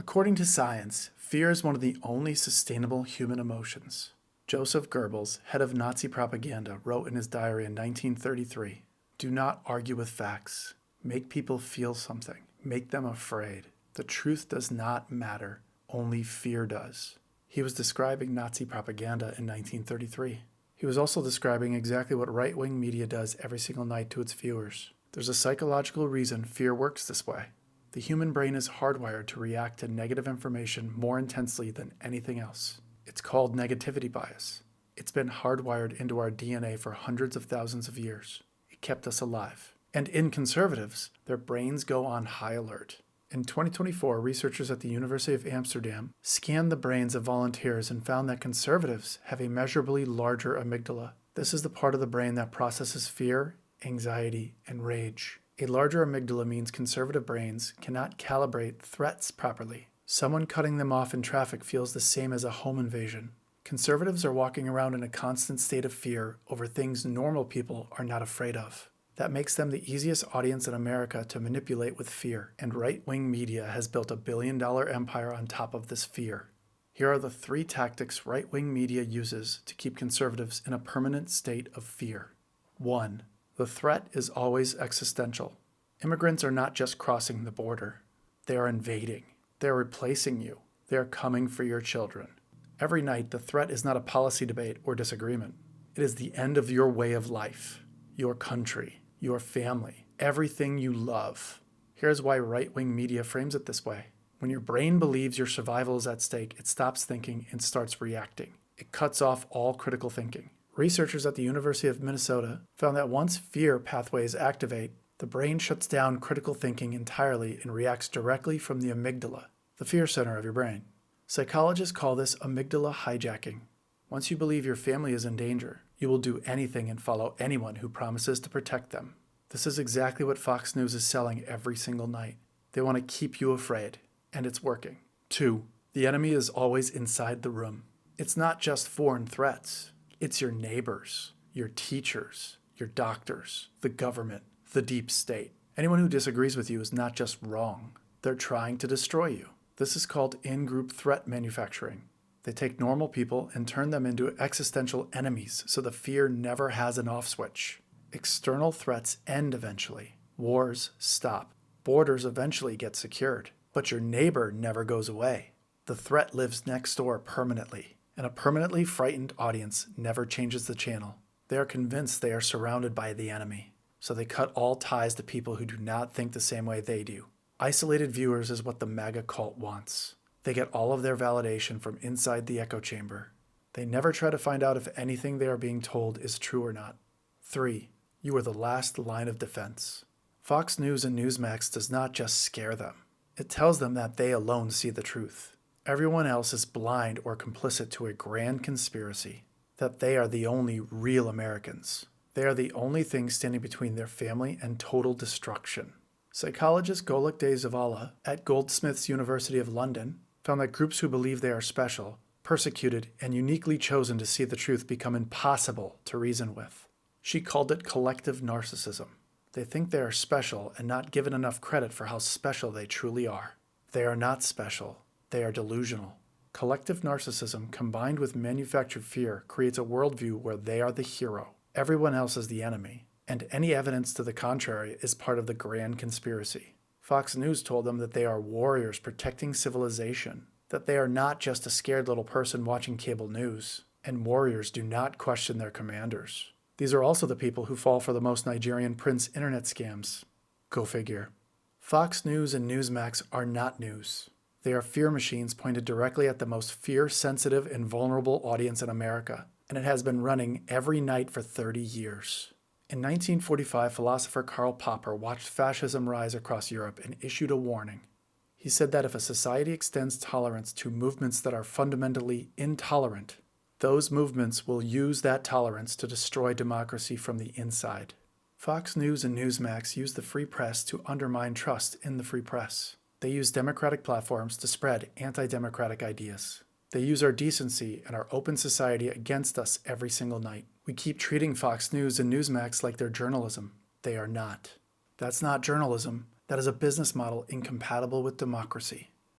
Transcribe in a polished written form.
According to science, fear is one of the only sustainable human emotions. Joseph Goebbels, head of Nazi propaganda, wrote in his diary in 1933, "Do not argue with facts. Make people feel something. Make them afraid. The truth does not matter. Only fear does." He was describing Nazi propaganda in 1933. He was also describing exactly what right-wing media does every single night to its viewers. There's a psychological reason fear works this way. The human brain is hardwired to react to negative information more intensely than anything else. It's called negativity bias. It's been hardwired into our DNA for hundreds of thousands of years. It kept us alive. And in conservatives, their brains go on high alert. In 2024, researchers at the University of Amsterdam scanned the brains of volunteers and found that conservatives have a measurably larger amygdala. This is the part of the brain that processes fear, anxiety, and rage. A larger amygdala means conservative brains cannot calibrate threats properly. Someone cutting them off in traffic feels the same as a home invasion. Conservatives are walking around in a constant state of fear over things normal people are not afraid of. That makes them the easiest audience in America to manipulate with fear, and right-wing media has built a billion-dollar empire on top of this fear. Here are the 3 tactics right-wing media uses to keep conservatives in a permanent state of fear. 1. The threat is always existential. Immigrants are not just crossing the border. They are invading. They are replacing you. They are coming for your children. Every night, the threat is not a policy debate or disagreement. It is the end of your way of life, your country, your family, everything you love. Here's why right-wing media frames it this way. When your brain believes your survival is at stake, it stops thinking and starts reacting. It cuts off all critical thinking. Researchers at the University of Minnesota found that once fear pathways activate, the brain shuts down critical thinking entirely and reacts directly from the amygdala, the fear center of your brain. Psychologists call this amygdala hijacking. Once you believe your family is in danger, you will do anything and follow anyone who promises to protect them. This is exactly what Fox News is selling every single night. They want to keep you afraid, and it's working. 2. The enemy is always inside the room. It's not just foreign threats. It's your neighbors, your teachers, your doctors, the government, the deep state. Anyone who disagrees with you is not just wrong. They're trying to destroy you. This is called in-group threat manufacturing. They take normal people and turn them into existential enemies so the fear never has an off switch. External threats end eventually. Wars stop. Borders eventually get secured. But your neighbor never goes away. The threat lives next door permanently. And a permanently frightened audience never changes the channel. They are convinced they are surrounded by the enemy. So they cut all ties to people who do not think the same way they do. Isolated viewers is what the MAGA cult wants. They get all of their validation from inside the echo chamber. They never try to find out if anything they are being told is true or not. 3. You are the last line of defense. Fox News and Newsmax does not just scare them. It tells them that they alone see the truth. Everyone else is blind or complicit to a grand conspiracy, that they are the only real Americans. They are the only thing standing between their family and total destruction. Psychologist Goluk De Zavala at Goldsmiths University of London found that groups who believe they are special, persecuted, and uniquely chosen to see the truth become impossible to reason with. She called it collective narcissism. They think they are special and not given enough credit for how special they truly are. They are not special. They are delusional. Collective narcissism combined with manufactured fear creates a worldview where they are the hero. Everyone else is the enemy, and any evidence to the contrary is part of the grand conspiracy. Fox News told them that they are warriors protecting civilization, that they are not just a scared little person watching cable news, and warriors do not question their commanders. These are also the people who fall for the most Nigerian prince internet scams. Go figure. Fox News and Newsmax are not news. They are fear machines pointed directly at the most fear-sensitive and vulnerable audience in America, and it has been running every night for 30 years. In 1945, philosopher Karl Popper watched fascism rise across Europe and issued a warning. He said that if a society extends tolerance to movements that are fundamentally intolerant, those movements will use that tolerance to destroy democracy from the inside. Fox News and Newsmax use the free press to undermine trust in the free press. They use democratic platforms to spread anti-democratic ideas. They use our decency and our open society against us every single night. We keep treating Fox News and Newsmax like they're journalism. They are not. That's not journalism. That is a business model incompatible with democracy.